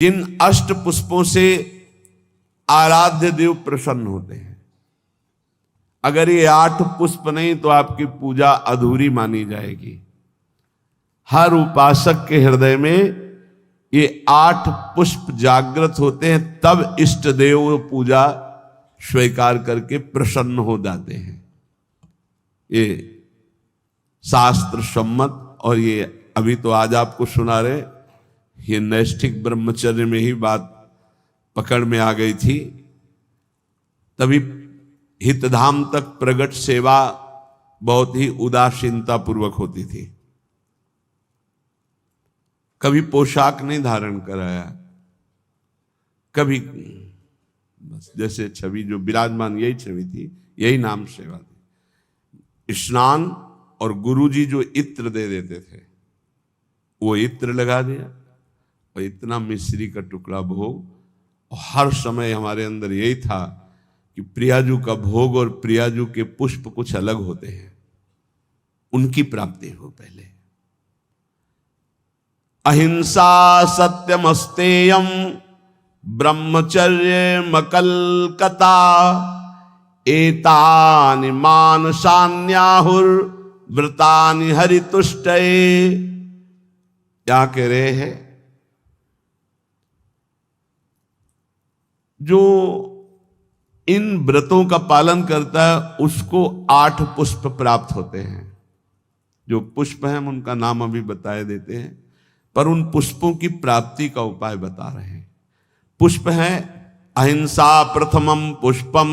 जिन अष्ट पुष्पों से आराध्य देव प्रसन्न होते हैं, अगर ये 8 पुष्प नहीं तो आपकी पूजा अधूरी मानी जाएगी। हर उपासक के हृदय में ये 8 पुष्प जागृत होते हैं, तब इष्ट देव पूजा स्वीकार करके प्रसन्न हो जाते हैं। ये शास्त्र सम्मत। और ये अभी तो आज आपको सुना रहे, ये नैष्ठिक ब्रह्मचर्य में ही बात पकड़ में आ गई थी। तभी हितधाम तक प्रगट सेवा बहुत ही उदासीनता पूर्वक होती थी। कभी पोशाक नहीं धारण कराया, कभी बस जैसे छवि जो विराजमान यही छवि थी, यही नाम सेवा थी। स्नान और गुरुजी जो इत्र दे देते थे, वो इत्र लगा दिया और इतना मिश्री का टुकड़ा भोग। और हर समय हमारे अंदर यही था कि प्रियाजू का भोग और प्रियाजू के पुष्प कुछ अलग होते हैं, उनकी प्राप्ति हो पहले। अहिंसा सत्यमस्तेयम ब्रह्मचर्य मकलकता एतानि मानसान्याहुर व्रतानि हरितुष्टये। क्या कह रहे हैं, जो इन व्रतों का पालन करता है उसको 8 पुष्प प्राप्त होते हैं। जो पुष्प हैं हम उनका नाम अभी बताए देते हैं, पर उन पुष्पों की प्राप्ति का उपाय बता रहे हैं। पुष्प है अहिंसा प्रथमम पुष्पम,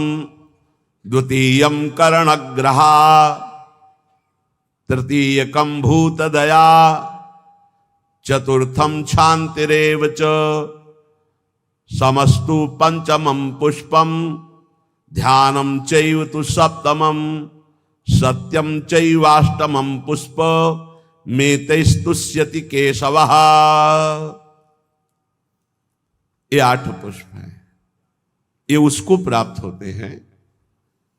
द्वितीयम कर्णग्रहा, तृतीयकम भूत दया, चतुर्थम शांतिरेव च, समस्तु पंचमम पुष्पम, ध्यानम चैव तु सप्तमम, सत्यम चैवाष्टमम पुष्प, मेतैस्तुष्यति केशवः। ये 8 पुष्प हैं, ये उसको प्राप्त होते हैं।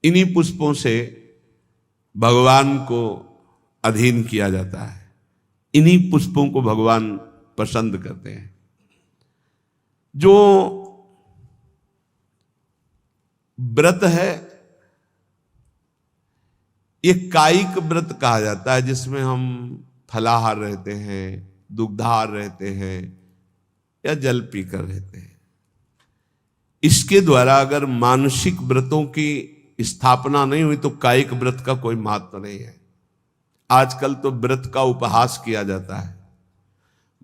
इन्हीं पुष्पों से भगवान को अधीन किया जाता है, इन्हीं पुष्पों को भगवान पसंद करते हैं। जो व्रत है ये कायिक व्रत कहा जाता है, जिसमें हम फलाहार रहते हैं, दुग्धाहार रहते हैं या जल पीकर रहते हैं। इसके द्वारा अगर मानसिक व्रतों की स्थापना नहीं हुई तो कायिक व्रत का कोई महत्व नहीं है। आजकल तो व्रत का उपहास किया जाता है,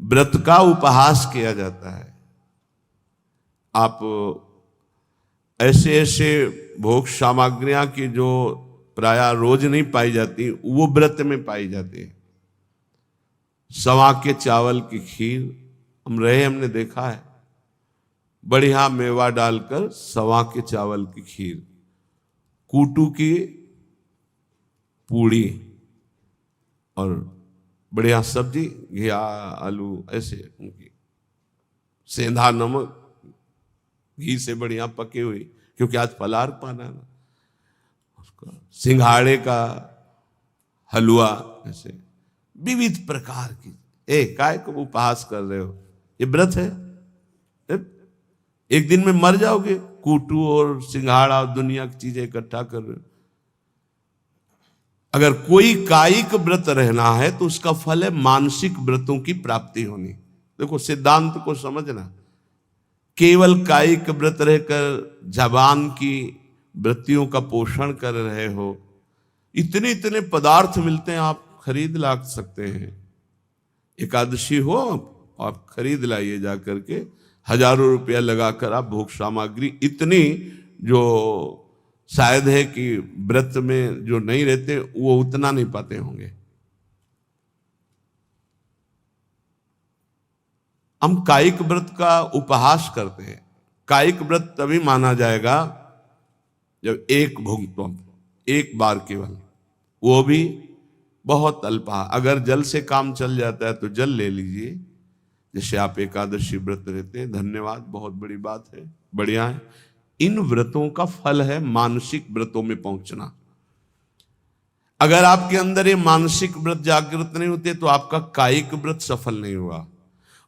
व्रत का उपहास किया जाता है। आप ऐसे ऐसे भोग सामग्रियां की जो प्रायः रोज नहीं पाई जाती, वो व्रत में पाई जाती है। सवा के चावल की खीर हमने देखा है, बढ़िया मेवा डालकर सवा के चावल की खीर, कूटू की पूड़ी और बढ़िया सब्जी, घिया आलू, ऐसे उनकी सेंधा नमक घी से बढ़िया पकी हुई, क्योंकि आज फलाहार पाना है ना, उसका सिंघाड़े का हलवा, ऐसे विविध प्रकार की। काय को उपहास कर रहे हो, ये व्रत है? एक दिन में मर जाओगे, कूटू और सिंघाड़ा और दुनिया की चीजें इकट्ठा कर रहे हो। अगर कोई कायिक व्रत रहना है तो उसका फल है मानसिक व्रतों की प्राप्ति होनी। देखो सिद्धांत को समझना, केवल कायिक व्रत रहकर जबान की वृत्तियों का पोषण कर रहे हो, इतने इतने पदार्थ मिलते हैं, आप खरीद ला सकते हैं। एकादशी हो आप खरीद लाइए, जा करके हजारों रुपया लगाकर आप भोग सामग्री, इतनी जो शायद है कि व्रत में जो नहीं रहते वो उतना नहीं पाते होंगे। हम कायिक व्रत का उपहास करते हैं। कायिक व्रत तभी माना जाएगा जब एक भुगतम, एक बार केवल, वो भी बहुत अल्पा। अगर जल से काम चल जाता है तो जल ले लीजिए, जैसे आप एकादशी व्रत रहते हैं। धन्यवाद, बहुत बड़ी बात है, बढ़िया है। इन व्रतों का फल है मानसिक व्रतों में पहुंचना। अगर आपके अंदर ये मानसिक व्रत जागृत नहीं होते तो आपका कायिक व्रत सफल नहीं हुआ।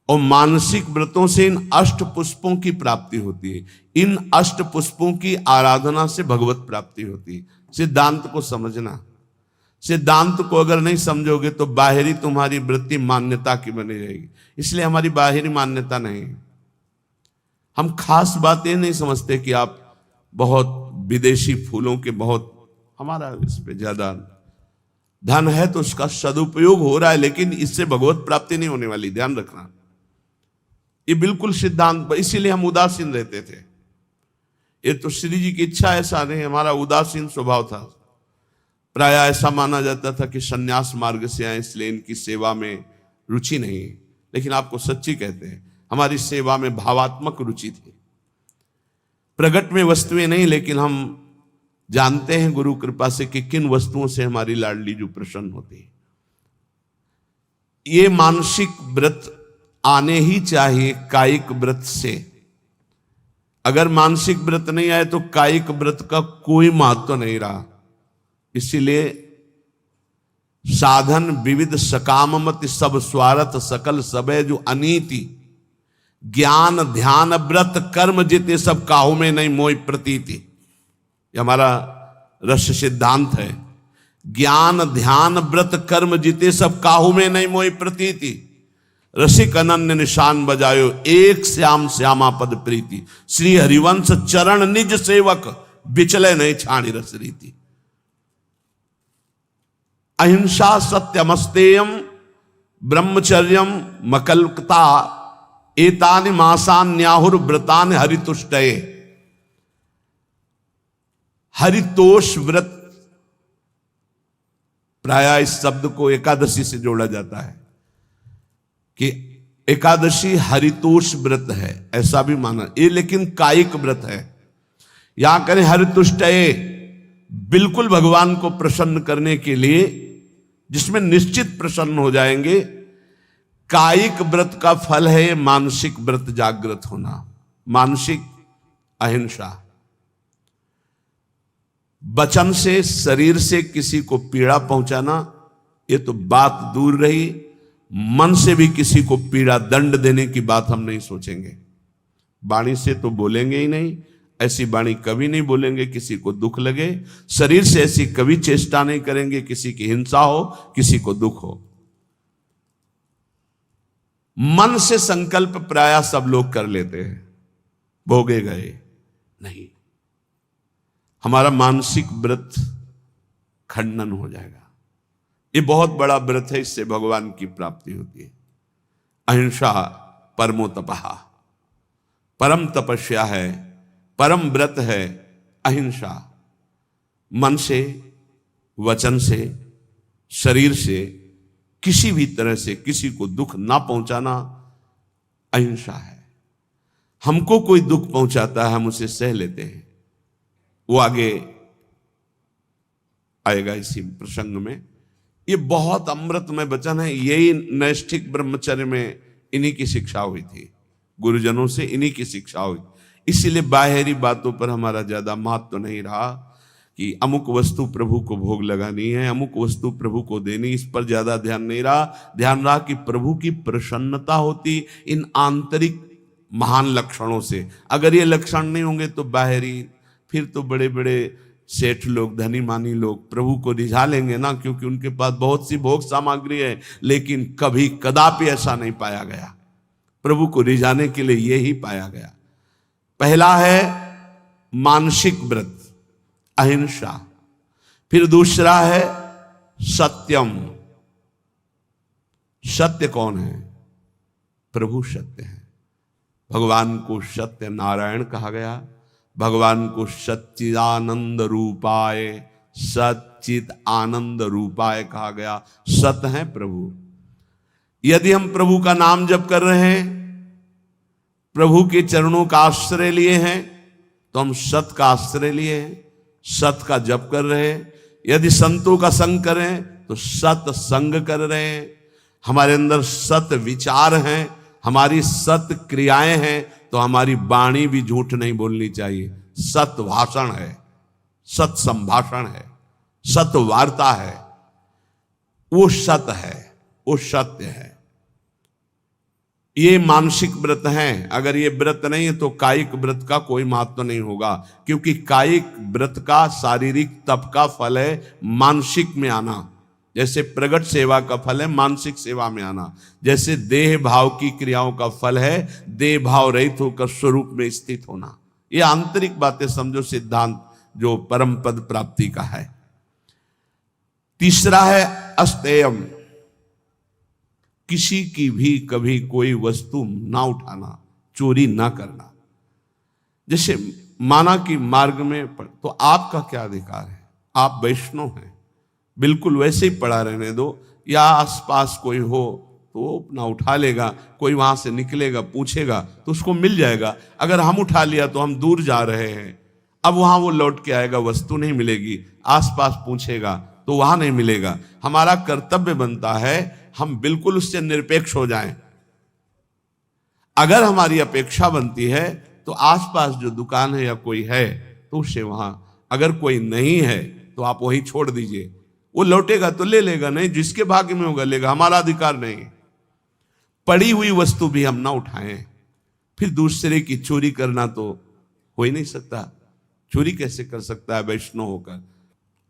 और मानसिक व्रतों से इन अष्ट पुष्पों की प्राप्ति होती है। इन अष्ट पुष्पों की आराधना से भगवत प्राप्ति होती है। सिद्धांत को समझना, सिद्धांत को अगर नहीं समझोगे तो बाहरी तुम्हारी वृत्ति मान्यता की बनी रहेगी। इसलिए हमारी बाहरी मान्यता नहीं, हम खास बातें नहीं समझते कि आप बहुत विदेशी फूलों के बहुत, हमारा इस पे ज्यादा धन है तो उसका सदुपयोग हो रहा है, लेकिन इससे भगवत प्राप्ति नहीं होने वाली, ध्यान रखना। ये बिल्कुल सिद्धांत, इसीलिए हम उदासीन रहते थे। ये तो श्री जी की इच्छा, ऐसा नहीं, हमारा उदासीन स्वभाव था। प्राय ऐसा माना जाता था कि सन्यास मार्ग से आए इसलिए इनकी सेवा में रुचि नहीं, लेकिन आपको सच्ची कहते हैं हमारी सेवा में भावात्मक रुचि थी। प्रगट में वस्तुएं नहीं, लेकिन हम जानते हैं गुरु कृपा से कि किन वस्तुओं से हमारी लाडली जो प्रसन्न होती है। ये मानसिक व्रत आने ही चाहिए कायिक व्रत से। अगर मानसिक व्रत नहीं आए तो कायिक व्रत का कोई महत्व नहीं रहा। इसीलिए साधन विविध सकाममति सब स्वार्थ सकल सबे जो अनीति, ज्ञान ध्यान व्रत कर्म जिते सब काहू में नहीं मोई प्रतीति। ये हमारा रस सिद्धांत है। ज्ञान ध्यान व्रत कर्म जिते सब काहू में नहीं मोई प्रतीति। रसिक अनन्य निशान बजायो एक श्याम श्यामा पद प्रीति। श्री हरिवंश चरण निज सेवक बिचले नहीं छाणी रस रीति। अहिंसा सत्यमस्तेयम ब्रह्मचर्यम मकल्कता एतानि मासान्याहुर व्रतानि हरितुष्टये। हरितोष व्रत, प्राय इस शब्द को एकादशी से जोड़ा जाता है कि एकादशी हरितोष व्रत है, ऐसा भी माना ये, लेकिन कायिक व्रत है। यहां करें हरितुष्टये, बिल्कुल भगवान को प्रसन्न करने के लिए, जिसमें निश्चित प्रसन्न हो जाएंगे। कायिक व्रत का फल है मानसिक व्रत जागृत होना, मानसिक अहिंसा। वचन से शरीर से किसी को पीड़ा पहुंचाना ये तो बात दूर रही, मन से भी किसी को पीड़ा दंड देने की बात हम नहीं सोचेंगे। वाणी से तो बोलेंगे ही नहीं, ऐसी वाणी कभी नहीं बोलेंगे किसी को दुख लगे। शरीर से ऐसी कभी चेष्टा नहीं करेंगे किसी की हिंसा हो, किसी को दुख हो। मन से संकल्प प्राय सब लोग कर लेते हैं, भोगे गए नहीं। हमारा मानसिक व्रत खंडन हो जाएगा। ये बहुत बड़ा व्रत है, इससे भगवान की प्राप्ति होती है। अहिंसा परमो तपः, परम तपस्या है, परम व्रत है अहिंसा। मन से, वचन से, शरीर से, किसी भी तरह से किसी को दुख ना पहुंचाना अहिंसा है। हमको कोई दुख पहुंचाता है हम उसे सह लेते हैं, वो आगे आएगा इसी प्रसंग में। ये बहुत अमृतमय वचन है। यही नैष्ठिक ब्रह्मचर्य में इन्हीं की शिक्षा हुई थी, गुरुजनों से इन्हीं की शिक्षा हुई। इसीलिए बाहरी बातों पर हमारा ज्यादा महत्व नहीं रहा कि अमुक वस्तु प्रभु को भोग लगानी है, अमुक वस्तु प्रभु को देनी, इस पर ज्यादा ध्यान नहीं रहा। ध्यान रहा कि प्रभु की प्रसन्नता होती इन आंतरिक महान लक्षणों से। अगर ये लक्षण नहीं होंगे तो बाहरी, फिर तो बड़े बड़े सेठ लोग, धनी मानी लोग प्रभु को रिझा लेंगे ना, क्योंकि उनके पास बहुत सी भोग सामग्री है। लेकिन कभी कदापि ऐसा नहीं पाया गया। प्रभु को रिझाने के लिए यही पाया गया। पहला है मानसिक व्रत अहिंसा, फिर दूसरा है सत्यम। सत्य कौन है? प्रभु सत्य है। भगवान को सत्य नारायण कहा गया, भगवान को सच्चिदानंद रूपाय, सच्चित आनंद रूपाय कहा गया। सत है प्रभु। यदि हम प्रभु का नाम जप कर रहे हैं, प्रभु के चरणों का आश्रय लिए हैं, तो हम सत का आश्रय लिए हैं, सत का जप कर रहे हैं। यदि संतों का संग करें तो सत संग कर रहे हैं। हमारे अंदर सत विचार हैं, हमारी सत क्रियाएं हैं, तो हमारी वाणी भी झूठ नहीं बोलनी चाहिए। सत भाषण है, सत संभाषण है, सत वार्ता है, वो सत है, वो सत्य है। ये मानसिक व्रत हैं। अगर ये व्रत नहीं है तो कायिक व्रत का कोई महत्व नहीं होगा, क्योंकि कायिक व्रत का शारीरिक तप का फल है मानसिक में आना। जैसे प्रगट सेवा का फल है मानसिक सेवा में आना, जैसे देह भाव की क्रियाओं का फल है देह भाव रहित होकर स्वरूप में स्थित होना। ये आंतरिक बातें समझो, सिद्धांत जो परम पद प्राप्ति का है। तीसरा है अस्तेयम, किसी की भी कभी कोई वस्तु ना उठाना, चोरी ना करना। जैसे माना कि मार्ग में तो आपका क्या अधिकार है, आप वैष्णव हैं, बिल्कुल वैसे ही पड़ा रहने दो, या आसपास कोई हो तो अपना उठा लेगा, कोई वहां से निकलेगा पूछेगा तो उसको मिल जाएगा। अगर हम उठा लिया तो हम दूर जा रहे हैं, अब वहां वो लौट के आएगा, वस्तु नहीं मिलेगी, आसपास पूछेगा तो वहां नहीं मिलेगा। हमारा कर्तव्य बनता है हम बिल्कुल उससे निरपेक्ष हो जाएं। अगर हमारी अपेक्षा बनती है तो आसपास जो दुकान है या कोई है तो उससे वहां, अगर कोई नहीं है तो आप वही छोड़ दीजिए, वो लौटेगा तो ले लेगा, नहीं जिसके भाग्य में होगा लेगा, हमारा अधिकार नहीं। पड़ी हुई वस्तु भी हम ना उठाएं। फिर दूसरे की चोरी करना तो हो ही नहीं सकता, चोरी कैसे कर सकता है वैष्णव होकर।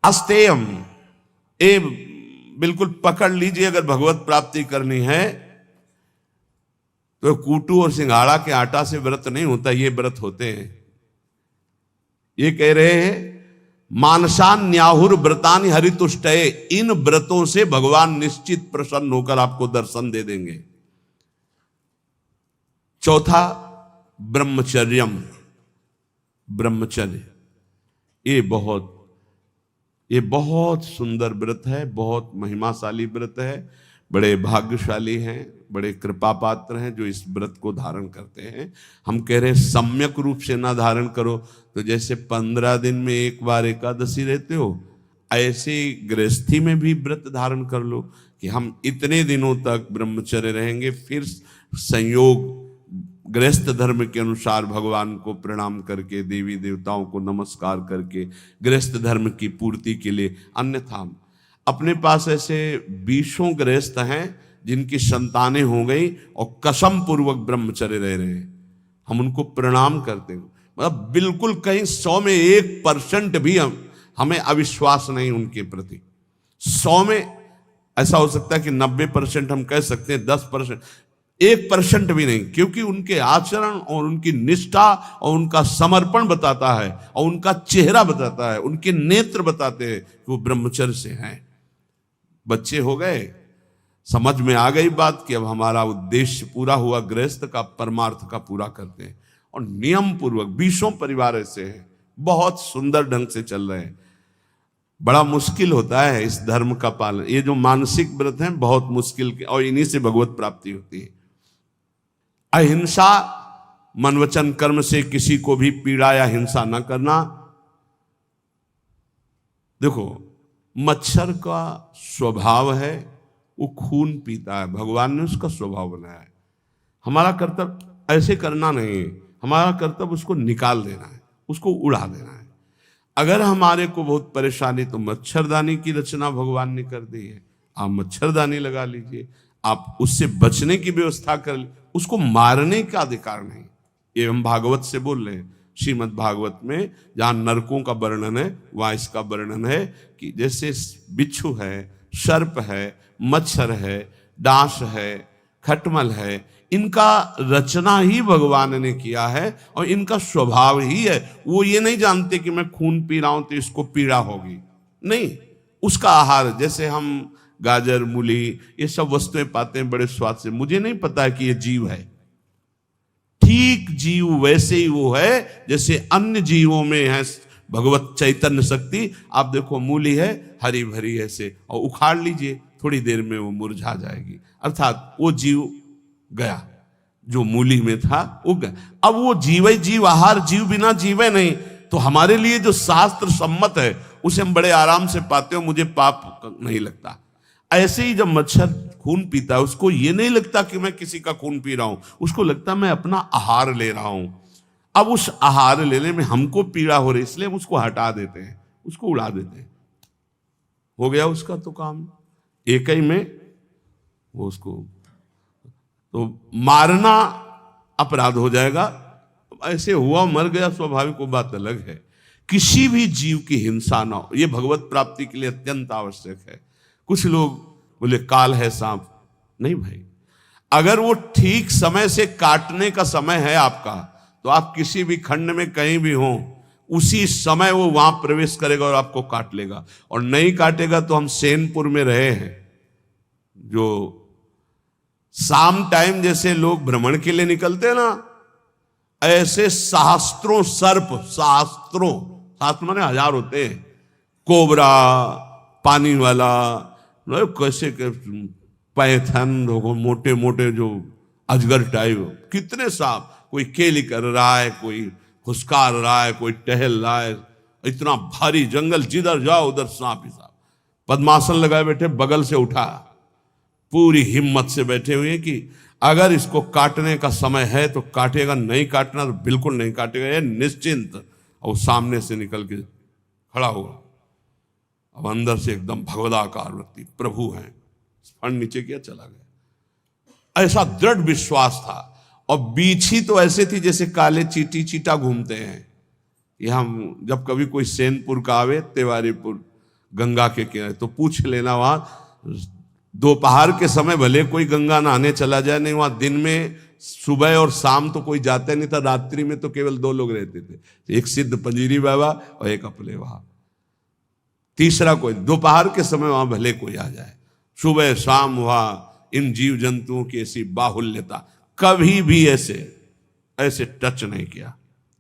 अस्तेयम, ए बिल्कुल पकड़ लीजिए, अगर भगवत प्राप्ति करनी है तो कूटू और सिंघाड़ा के आटा से व्रत नहीं होता, ये व्रत होते हैं। ये कह रहे हैं मानसान न्याहुर व्रतानि हरितुष्टये, इन व्रतों से भगवान निश्चित प्रसन्न होकर आपको दर्शन दे देंगे। चौथा ब्रह्मचर्यम, ब्रह्मचर्य, ये बहुत सुंदर व्रत है, बहुत महिमाशाली व्रत है। बड़े भाग्यशाली हैं, बड़े कृपा पात्र हैं जो इस व्रत को धारण करते हैं। हम कह रहे हैं सम्यक रूप से ना धारण करो तो जैसे 15 दिन में एक बार एकादशी रहते हो, ऐसे गृहस्थी में भी व्रत धारण कर लो कि हम इतने दिनों तक ब्रह्मचर्य रहेंगे, फिर संयोग गृहस्थ धर्म के अनुसार भगवान को प्रणाम करके, देवी देवताओं को नमस्कार करके गृहस्थ धर्म की पूर्ति के लिए। अन्यथा अपने पास ऐसे 20 गृहस्थ हैं जिनकी संतानें हो गई और कसम पूर्वक ब्रह्मचर्य रह रहे हैं, हम उनको प्रणाम करते हैं। मतलब बिल्कुल कहीं 100 में 1% भी हमें अविश्वास नहीं उनके प्रति। 100 में ऐसा हो सकता है कि 90% हम कह सकते हैं, 10%, 1% भी नहीं, क्योंकि उनके आचरण और उनकी निष्ठा और उनका समर्पण बताता है और उनका चेहरा बताता है, उनके नेत्र बताते हैं कि वो ब्रह्मचर्य से हैं। बच्चे हो गए, समझ में आ गई बात कि अब हमारा उद्देश्य पूरा हुआ, गृहस्थ का परमार्थ का पूरा करते हैं और नियम पूर्वक 20 परिवार ऐसे हैं, बहुत सुंदर ढंग से चल रहे हैं। बड़ा मुश्किल होता है इस धर्म का पालन, ये जो मानसिक व्रत हैं बहुत मुश्किल के, और इन्हीं से भगवत प्राप्ति होती है। अहिंसा, मन वचन कर्म से किसी को भी पीड़ा या हिंसा न करना। देखो मच्छर का स्वभाव है वो खून पीता है, भगवान ने उसका स्वभाव बनाया है। हमारा कर्तव्य ऐसे करना नहीं है, हमारा कर्तव्य उसको निकाल देना है, उसको उड़ा देना है। अगर हमारे को बहुत परेशानी तो मच्छरदानी की रचना भगवान ने कर दी है, आप मच्छरदानी लगा लीजिए, आप उससे बचने की व्यवस्था कर लीजिए, उसको मारने का अधिकार नहीं। ये हम भागवत से बोल रहे हैं, श्रीमद् भागवत में जहां नरकों का वर्णन है वहां इसका वर्णन है कि जैसे बिच्छू है, सर्प है, मच्छर है, डांस है, खटमल है, इनका रचना ही भगवान ने किया है और इनका स्वभाव ही है। वो ये नहीं जानते कि मैं खून पी रहा हूं तो इसको पीड़ा होगी, नहीं, उसका आहार, जैसे हम गाजर मूली ये सब वस्तुएं पाते हैं बड़े स्वाद से, मुझे नहीं पता है कि ये जीव है, ठीक जीव वैसे ही वो है जैसे अन्य जीवों में है भगवत चैतन्य शक्ति। आप देखो मूली है हरी भरी ऐसे, और उखाड़ लीजिए थोड़ी देर में वो मुरझा जाएगी, अर्थात वो जीव गया जो मूली में था वो गया। अब वो जीवे जीव, आहार जीव बिना जीवे नहीं। तो हमारे लिए जो शास्त्र सम्मत है उसे हम बड़े आराम से पाते हो, मुझे पाप नहीं लगता। ऐसे ही जब मच्छर खून पीता है उसको ये नहीं लगता कि मैं किसी का खून पी रहा हूं, उसको लगता मैं अपना आहार ले रहा हूं। अब उस आहार लेने में हमको पीड़ा हो रही, इसलिए हम उसको हटा देते हैं, उसको उड़ा देते हैं, हो गया उसका तो काम एक ही में, वो उसको तो मारना अपराध हो जाएगा। ऐसे हुआ मर गया स्वाभाविक, वो बात अलग है। किसी भी जीव की हिंसा ना हो, ये भगवत प्राप्ति के लिए अत्यंत आवश्यक है। कुछ लोग बोले काल है सांप, नहीं भाई, अगर वो ठीक समय से काटने का समय है आपका, तो आप किसी भी खंड में कहीं भी हो, उसी समय वो वहां प्रवेश करेगा और आपको काट लेगा। और नहीं काटेगा तो हम सेनपुर में रहे हैं, जो शाम टाइम जैसे लोग भ्रमण के लिए निकलते हैं ना, ऐसे सहस्त्रों सर्प, सहस्त्रों, शास्त्र माने हजार होते हैं, कोबरा, पानी वाला, कैसे पैथन, मोटे मोटे जो अजगर टाइप, कितने सांप, कोई केली कर रहा है, कोई फुसकार रहा है, कोई टहल रहा है। इतना भारी जंगल, जिधर जाओ उधर सांप ही सांप। पद्मासन लगाए बैठे, बगल से उठा, पूरी हिम्मत से बैठे हुए कि अगर इसको काटने का समय है तो काटेगा, नहीं काटना तो बिल्कुल नहीं काटेगा, ये निश्चिंत। और सामने से निकल के खड़ा हुआ, अब अंदर से एकदम भगवदाकार व्यक्ति, प्रभु हैं, फंड नीचे किया, चला गया। ऐसा दृढ़ विश्वास था। और बीछी तो ऐसे थी जैसे काले चीटी चीटा घूमते हैं। ये हम जब कभी कोई सैनपुर का आवे, तिवारीपुर गंगा के किनारे, तो पूछ लेना, वहां दोपहर के समय भले कोई गंगा नहाने चला जाए, नहीं वहां दिन में सुबह और शाम तो कोई जाता नहीं था, रात्रि में तो केवल 2 लोग रहते थे, एक सिद्ध पंजीरी बाबा और एक अपले वहां, तीसरा कोई। दोपहर के समय वहां भले कोई आ जाए, सुबह शाम वहां इन जीव जंतुओं की ऐसी बाहुल्यता, कभी भी ऐसे टच नहीं किया,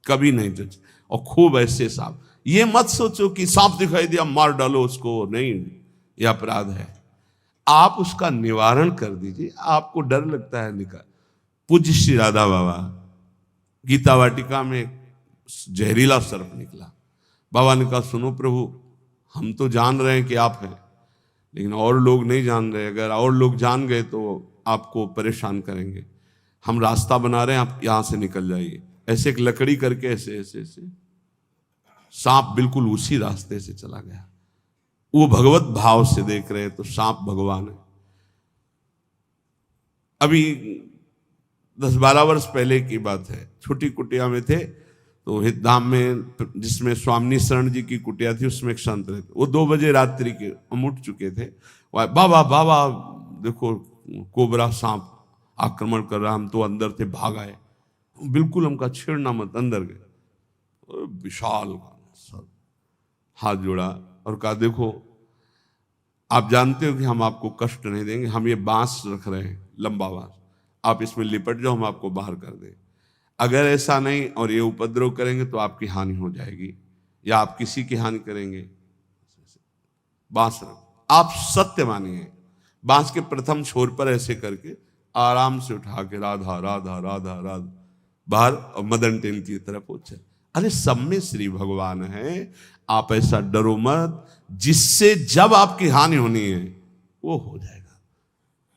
कभी नहीं टच। और खूब ऐसे सांप, ये मत सोचो कि सांप दिखाई दिया मार डालो उसको, नहीं, यह अपराध है। आप उसका निवारण कर दीजिए। आपको डर लगता है निकाल। पूज्य श्री राधा बाबा गीता वाटिका में जहरीला सर्प निकला, बाबा ने कहा सुनो प्रभु, हम तो जान रहे हैं कि आप हैं, लेकिन और लोग नहीं जान रहे, अगर और लोग जान गए तो आपको परेशान करेंगे, हम रास्ता बना रहे हैं, आप यहां से निकल जाइए। ऐसे एक लकड़ी करके ऐसे ऐसे ऐसे सांप बिल्कुल उसी रास्ते से चला गया। वो भगवत भाव से देख रहे तो सांप भगवान है। अभी 10-12 वर्ष पहले की बात है, छोटी कुटिया में थे, तो हितधाम में जिसमें स्वामी शरण जी की कुटिया थी, उसमें एक संत रहते, वो 2 बजे रात्रि के हम उठ चुके थे, बाबा बाबा देखो कोबरा सांप आक्रमण कर रहा, हम तो अंदर थे, भाग आए, बिल्कुल हमका छेड़ना मत, अंदर गए, विशाल हाथ जोड़ा और कहा देखो आप जानते हो कि हम आपको कष्ट नहीं देंगे, हम ये बांस रख रहे हैं, लंबा बांस, आप इसमें लिपट जाओ, हम आपको बाहर कर दें। अगर ऐसा नहीं और ये उपद्रव करेंगे तो आपकी हानि हो जाएगी या आप किसी की हानि करेंगे। बांस रख, आप सत्य मानिए। बांस के प्रथम छोर पर ऐसे करके आराम से उठा के राधा राधा राधा राधा बाहर, और मदन टेन की तरफ पहुंचे। अरे सब में श्री भगवान है, आप ऐसा डरो मत, जिससे जब आपकी हानि होनी है वो हो जाएगा,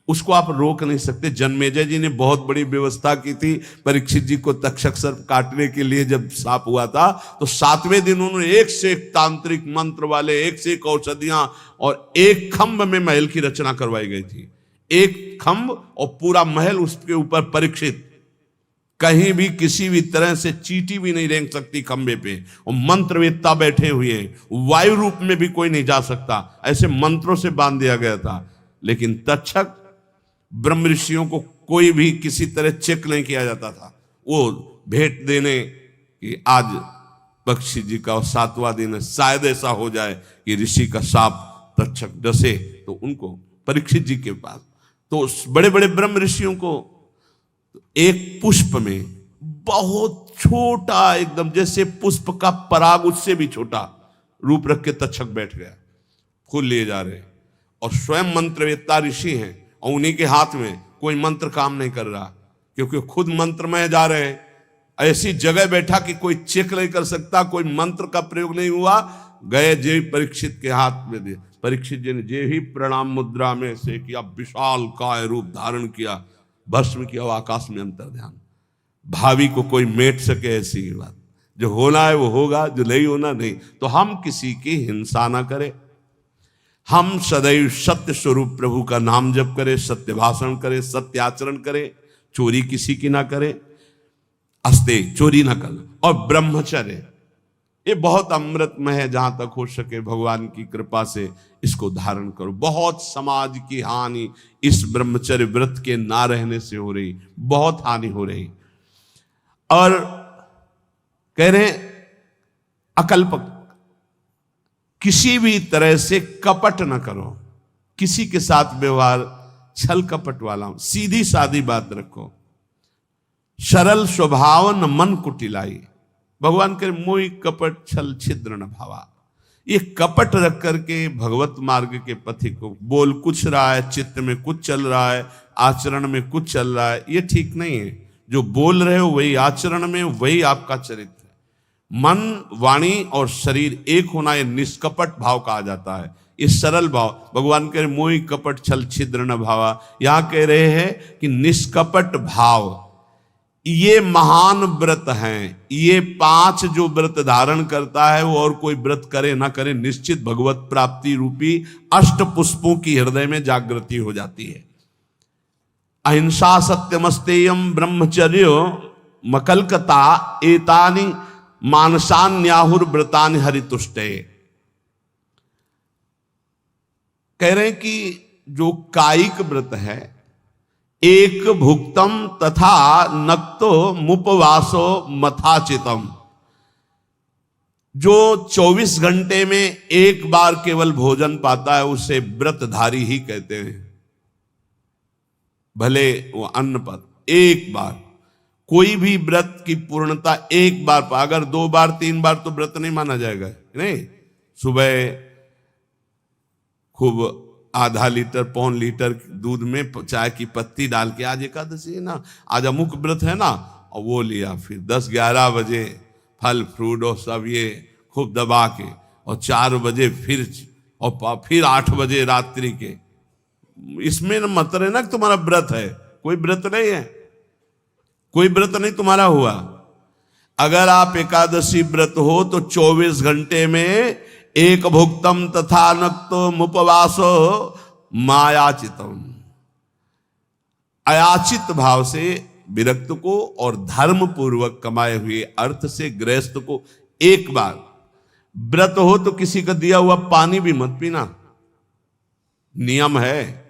उसको आप रोक नहीं सकते। जन्मेजय जी ने बहुत बड़ी व्यवस्था की थी परीक्षित जी को तक्षक सर्प काटने के लिए। जब सांप हुआ था तो 7वें दिन उन्होंने एक से एक तांत्रिक मंत्र वाले, एक से एक औषधियां, और एक खंभ में महल की रचना करवाई गई थी। एक खंभ और पूरा महल, उसके ऊपर परीक्षित, कहीं भी किसी भी तरह से चींटी भी नहीं रेंग सकती खंबे पे, और मंत्रवेत्ता बैठे हुए हैं, वायु रूप में भी कोई नहीं जा सकता, ऐसे मंत्रों से बांध दिया गया था। लेकिन तक्षक ब्रह्म ऋषियों को कोई भी किसी तरह चेक नहीं किया जाता था। वो भेंट देने कि आज पक्षी जी का 7वां दिन है, शायद ऐसा हो जाए कि ऋषि का साप तक्षक डसे तो उनको परीक्षित जी के पास, तो बड़े बड़े ब्रह्म ऋषियों को एक पुष्प में बहुत छोटा, एकदम जैसे पुष्प का पराग उससे भी छोटा रूप रख के तक्षक बैठ गया, फूल लिए जा रहे, और स्वयं मंत्रवेत्ता ऋषि हैं और उन्हीं के हाथ में कोई मंत्र काम नहीं कर रहा, क्योंकि खुद मंत्र में जा रहे हैं। ऐसी जगह बैठा कि कोई चेक नहीं कर सकता, कोई मंत्र का प्रयोग नहीं हुआ। गए जे परीक्षित के हाथ में दे, परीक्षित जी ने जे ही प्रणाम मुद्रा में से किया, विशाल काय रूप धारण किया, भस्म किया, आकाश में अंतर ध्यान। भावी को कोई मेट सके ऐसी बात, जो होना है वो होगा, जो नहीं होना नहीं। तो हम किसी की हिंसा ना करें, हम सदैव सत्य स्वरूप प्रभु का नाम जप करें, सत्य भाषण करें, सत्य आचरण करें, चोरी किसी की ना करे, अस्ते चोरी ना कर, और ब्रह्मचर्य, ये बहुत अमृतमय है। जहां तक हो सके भगवान की कृपा से इसको धारण करो। बहुत समाज की हानि इस ब्रह्मचर्य व्रत के ना रहने से हो रही, बहुत हानि हो रही। और कह रहे अकल्प, किसी भी तरह से कपट ना करो, किसी के साथ व्यवहार छल कपट वाला, सीधी सादी बात रखो। सरल स्वभाव न मन कुटिलाई, भगवान के मोहि कपट छल छिद्र न भावा। ये कपट रख करके भगवत मार्ग के पथिक को, बोल कुछ रहा है, चित्त में कुछ चल रहा है, आचरण में कुछ चल रहा है, ये ठीक नहीं है। जो बोल रहे हो वही आचरण में, वही आपका चरित्र है। मन, वाणी और शरीर एक होना, ये निष्कपट भाव कहा जाता है। ये सरल भाव, भगवान कह रहे मोहि कपट छल छिद्र न भावा। यहां कह रहे हैं कि निष्कपट भाव ये महान व्रत हैं। ये 5 जो व्रत धारण करता है वो और कोई व्रत करे ना करे, निश्चित भगवत प्राप्ति रूपी अष्ट पुष्पों की हृदय में जागृति हो जाती है। अहिंसा सत्यमस्तेयम ब्रह्मचर्य मकलकता एतानि मानसान्याहुर व्रतानि हरितुष्टे। कह रहे हैं कि जो कायिक व्रत है, एक भुक्तम तथा नक्तो मुपवासो मथाचितम, जो 24 घंटे में एक बार केवल भोजन पाता है उसे व्रतधारी ही कहते हैं। भले वो अन्न पर एक बार, कोई भी व्रत की पूर्णता एक बार पा, अगर 2 बार 3 बार तो व्रत नहीं माना जाएगा। नहीं, सुबह खूब आधा लीटर पौन लीटर दूध में चाय की पत्ती डाल के, आज एकादशी है ना, आज अमुक व्रत है ना, और वो लिया। फिर 10-11 बजे फल फ्रूट और सब ये खूब दबा के, और 4 बजे फिर, और फिर 8 बजे रात्रि के। इसमें मतलब है ना कि तुम्हारा व्रत है, कोई व्रत नहीं है, कोई व्रत नहीं तुम्हारा हुआ। अगर आप एकादशी व्रत हो तो 24 घंटे में एक भुक्तम तथा नक्तो मुपवासो मायाचितम, अयाचित भाव से विरक्त को और धर्म पूर्वक कमाए हुए अर्थ से गृहस्थ को एक बार। व्रत हो तो किसी का दिया हुआ पानी भी मत पीना, नियम है।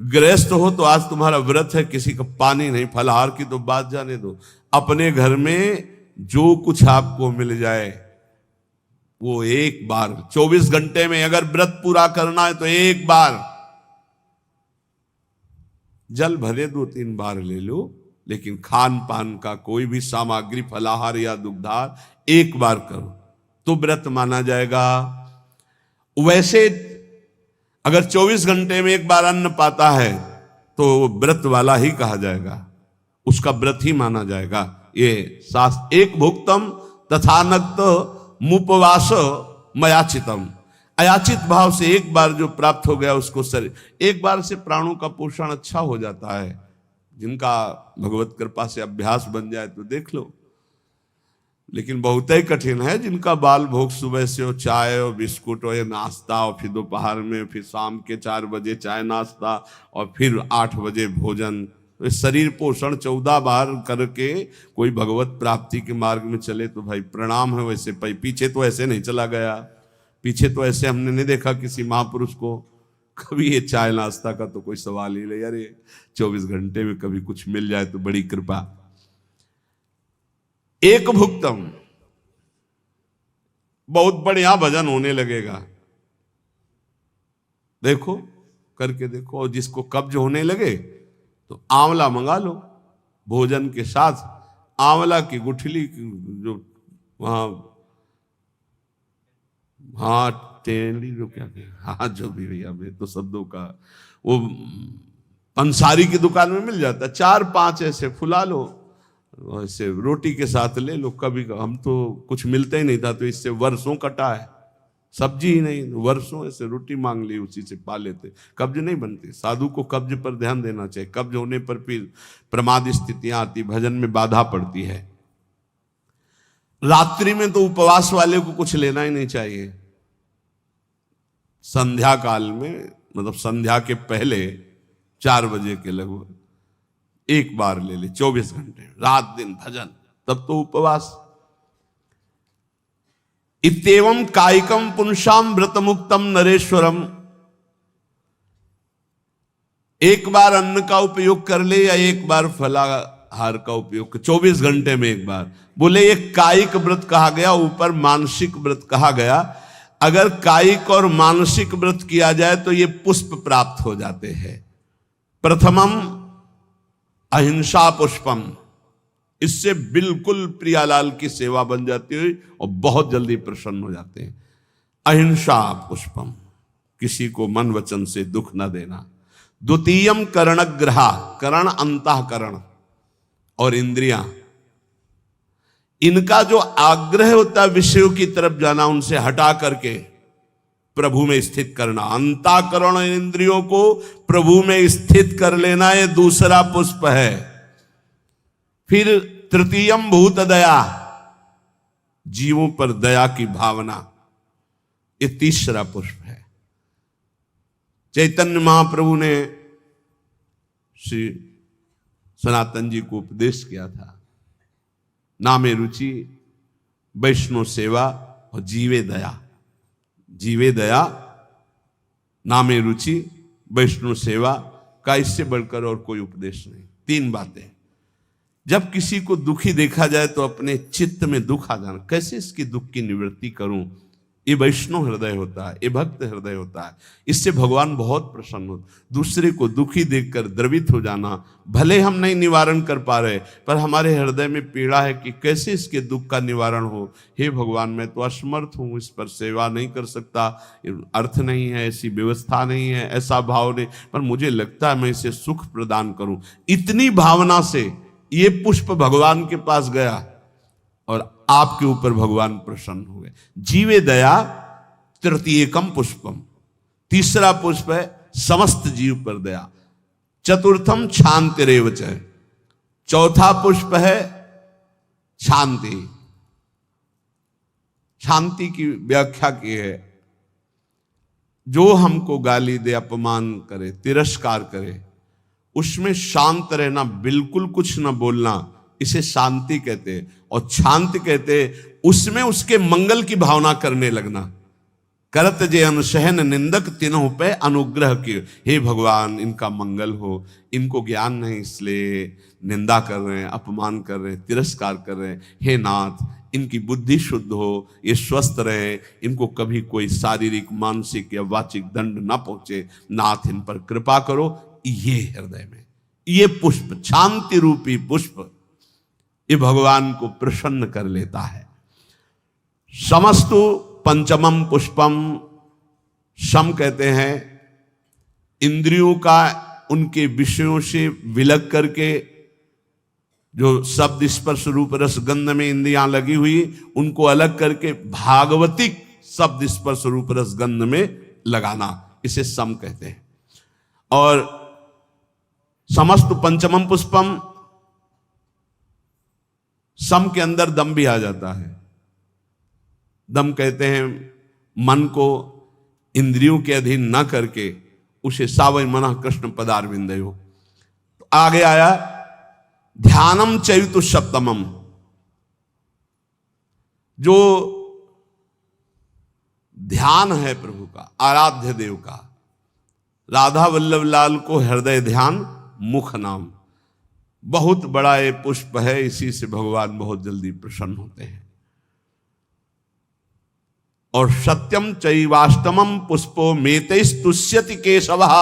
गृहस्थ हो तो आज तुम्हारा व्रत है, किसी का पानी नहीं, फलाहार की तो बात जाने दो। अपने घर में जो कुछ आपको मिल जाए वो एक बार, 24 घंटे में अगर व्रत पूरा करना है तो एक बार। जल भले 2-3 बार ले लो, लेकिन खान पान का कोई भी सामग्री, फलाहार या दुग्धार, एक बार करो तो व्रत माना जाएगा। वैसे अगर 24 घंटे में एक बार अन्न पाता है तो व्रत वाला ही कहा जाएगा, उसका व्रत ही माना जाएगा। ये शास्त्र, एक भुक्तम तथा नक्त मुपवास मयाचितम, अयाचित भाव से एक बार जो प्राप्त हो गया उसको शरीर, एक बार से प्राणों का पोषण अच्छा हो जाता है। जिनका भगवत कृपा से अभ्यास बन जाए तो देख लो, लेकिन बहुत ही कठिन है जिनका बाल भोग सुबह से हो, चाय और बिस्कुट और नाश्ता, और फिर दोपहर में, फिर शाम के 4 बजे चाय नाश्ता, और फिर 8 बजे भोजन। तो शरीर पोषण 14 बार करके कोई भगवत प्राप्ति के मार्ग में चले तो भाई प्रणाम है। वैसे पीछे तो ऐसे नहीं चला गया, पीछे तो ऐसे हमने नहीं देखा किसी महापुरुष को कभी ये चाय नाश्ता का तो कोई सवाल ही नहीं। अरे 24 घंटे में कभी कुछ मिल जाए तो बड़ी कृपा। एक भुक्तम, बहुत बढ़िया भजन होने लगेगा, देखो करके देखो। और जिसको कब्ज होने लगे तो आंवला मंगा लो, भोजन के साथ आंवला की गुठली जो वहां, हाँ टेली जो क्या कहे, हाँ जो भी भैया, मैं तो शब्दों का, वो पंसारी की दुकान में मिल जाता है। 4-5 ऐसे फुला लो, ऐसे रोटी के साथ ले लो। कभी हम तो कुछ मिलता ही नहीं था तो इससे वर्षों कटा है, सब्जी ही नहीं, वर्षों ऐसे रोटी मांग ली, उसी से पा लेते। कब्ज नहीं बनती। साधु को कब्ज पर ध्यान देना चाहिए, कब्ज होने पर फिर प्रमाद स्थितियां आती, भजन में बाधा पड़ती है। रात्रि में तो उपवास वाले को कुछ लेना ही नहीं चाहिए। संध्या काल में, मतलब संध्या के पहले 4 बजे के लगभग एक बार ले ले 24 घंटे रात दिन भजन, तब तो उपवास। इत्येवं कायिकम पुंसाम व्रत मुक्तम नरेश्वरम। एक बार अन्न का उपयोग कर ले या एक बार फलाहार का उपयोग, 24 घंटे में एक बार। बोले ये कायिक व्रत कहा गया, ऊपर मानसिक व्रत कहा गया। अगर कायिक और मानसिक व्रत किया जाए तो ये पुष्प प्राप्त हो जाते हैं। प्रथमम अहिंसा पुष्पम, इससे बिल्कुल प्रियालाल की सेवा बन जाती है और बहुत जल्दी प्रसन्न हो जाते हैं। अहिंसा पुष्पम, किसी को मन वचन से दुख न देना। द्वितीयम करणग्रहा, करण अंतःकरण और इंद्रियां, इनका जो आग्रह होता है विषयों की तरफ जाना, उनसे हटा करके प्रभु में स्थित करना। अंतःकरण और इंद्रियों को प्रभु में स्थित कर लेना, ये दूसरा पुष्प है। फिर तृतीयम भूत दया, जीवों पर दया की भावना, ये तीसरा पुष्प है। चैतन्य महाप्रभु ने श्री सनातन जी को उपदेश किया था, नामे रुचि, वैष्णव सेवा और जीवे दया। जीवे दया, नामे रुचि, वैष्णव सेवा का इससे बढ़कर और कोई उपदेश नहीं। 3 बातें। जब किसी को दुखी देखा जाए तो अपने चित्त में दुख आ जाना, कैसे इसकी दुख की निवृत्ति करूं, ये वैष्णव हृदय होता है, ये भक्त हृदय होता है। इससे भगवान बहुत प्रसन्न होते। दूसरे को दुखी देखकर द्रवित हो जाना, भले हम नहीं निवारण कर पा रहे, पर हमारे हृदय में पीड़ा है कि कैसे इसके दुख का निवारण हो। हे भगवान, मैं तो असमर्थ हूं, इस पर सेवा नहीं कर सकता, अर्थ नहीं है, ऐसी व्यवस्था नहीं है, ऐसा भाव नहीं, पर मुझे लगता है मैं इसे सुख प्रदान करूं। इतनी भावना से ये पुष्प भगवान के पास गया और आपके ऊपर भगवान प्रसन्न हुए। जीवे दया तृतीयकम पुष्पम, तीसरा पुष्प है समस्त जीव पर दया। चतुर्थम शांतिरेव च, चौथा पुष्प है शांति। शांति की व्याख्या की है, जो हमको गाली दे, अपमान करे, तिरस्कार करे, उसमें शांत रहना, बिल्कुल कुछ न बोलना, इसे शांति कहते हैं। और शांति कहते उसमें उसके मंगल की भावना करने लगना। करत जे अनुसहन निंदक तीनों पे अनुग्रह की, हे भगवान इनका मंगल हो, इनको ज्ञान नहीं इसलिए निंदा कर रहे हैं, अपमान कर रहे हैं, तिरस्कार कर रहे हैं। हे नाथ, इनकी बुद्धि शुद्ध हो, ये स्वस्थ रहे, इनको कभी कोई शारीरिक मानसिक या वाचिक दंड ना पहुंचे। नाथ इन पर कृपा करो। ये हृदय में ये पुष्प, शांति रूपी पुष्प, ये भगवान को प्रसन्न कर लेता है। समस्तु पंचमम पुष्पम, सम कहते हैं इंद्रियों का उनके विषयों से विलग करके, जो शब्द स्पर्श रूप रस गंध में इंद्रियां लगी हुई, उनको अलग करके भागवतिक शब्द स्पर्श रूप रस गंध में लगाना, इसे सम कहते हैं। और समस्त पंचमम पुष्पम, सम के अंदर दम भी आ जाता है। दम कहते हैं मन को इंद्रियों के अधीन न करके उसे सावय मना कृष्ण पदारविंदयो। तो आगे आया ध्यानम चैतु सप्तमम, जो ध्यान है प्रभु का, आराध्य देव का। राधा वल्लभ लाल को हृदय ध्यान मुख नाम, बहुत बड़ा ये पुष्प है, इसी से भगवान बहुत जल्दी प्रसन्न होते हैं। और सत्यम चैवाष्टमम पुष्पो मेतैस्तुष्यति केशवः,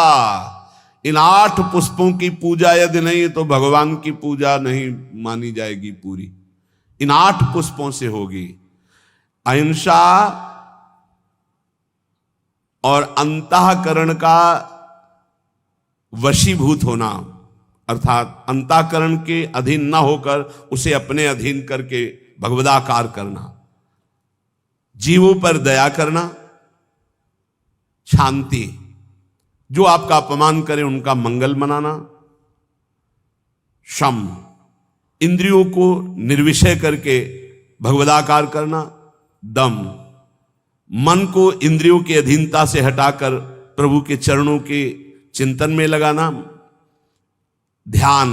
इन 8 पुष्पों की पूजा यदि नहीं तो भगवान की पूजा नहीं मानी जाएगी पूरी। इन 8 पुष्पों से होगी। अहिंसा और अंतःकरण का वशीभूत होना, अर्थात अंतःकरण के अधीन न होकर उसे अपने अधीन करके भगवदाकार करना। जीवों पर दया करना। शांति, जो आपका अपमान करे उनका मंगल मनाना। शम, इंद्रियों को निर्विषय करके भगवदाकार करना। दम, मन को इंद्रियों की अधीनता से हटाकर प्रभु के चरणों के चिंतन में लगाना। ध्यान,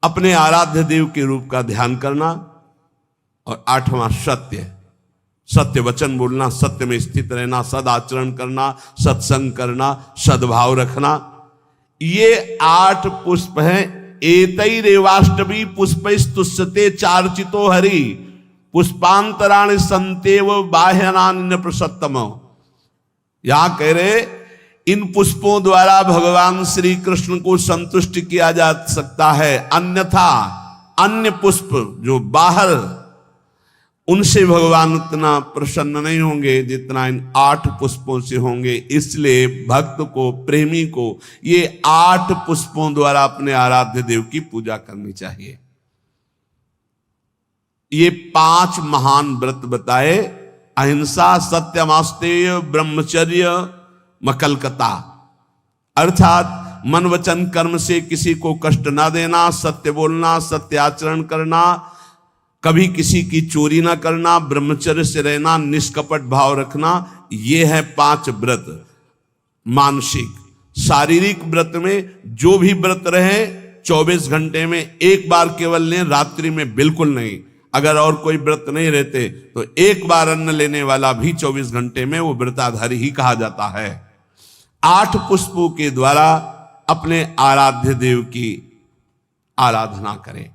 अपने आराध्य देव के रूप का ध्यान करना। और 8वां सत्य, सत्य वचन बोलना, सत्य में स्थित रहना, सदाचरण करना, सत्संग करना, सद्भाव रखना। ये 8 पुष्प हैं। एतैरेवाष्टमी पुष्पैस्तुष्यते चार्चितो हरि पुष्पांतराणि संतेव बाह्यनानि न प्रसत्तम। यहां कह रहे इन पुष्पों द्वारा भगवान श्री कृष्ण को संतुष्ट किया जा सकता है, अन्यथा अन्य पुष्प जो बाहर, उनसे भगवान उतना प्रसन्न नहीं होंगे जितना इन 8 पुष्पों से होंगे। इसलिए भक्त को, प्रेमी को ये 8 पुष्पों द्वारा अपने आराध्य देव की पूजा करनी चाहिए। ये 5 महान व्रत बताए, अहिंसा, सत्यमास्तेय, ब्रह्मचर्य, मकलकता, अर्थात मन वचन कर्म से किसी को कष्ट ना देना, सत्य बोलना, सत्य आचरण करना, कभी किसी की चोरी ना करना, ब्रह्मचर्य से रहना, निष्कपट भाव रखना। ये है 5 व्रत। मानसिक शारीरिक व्रत में जो भी व्रत रहे 24 घंटे में एक बार केवल लें, रात्रि में बिल्कुल नहीं। अगर और कोई व्रत नहीं रहते तो एक बार अन्न लेने वाला भी 24 घंटे में वो व्रताधारी ही कहा जाता है। 8 पुष्पों के द्वारा अपने आराध्य देव की आराधना करें।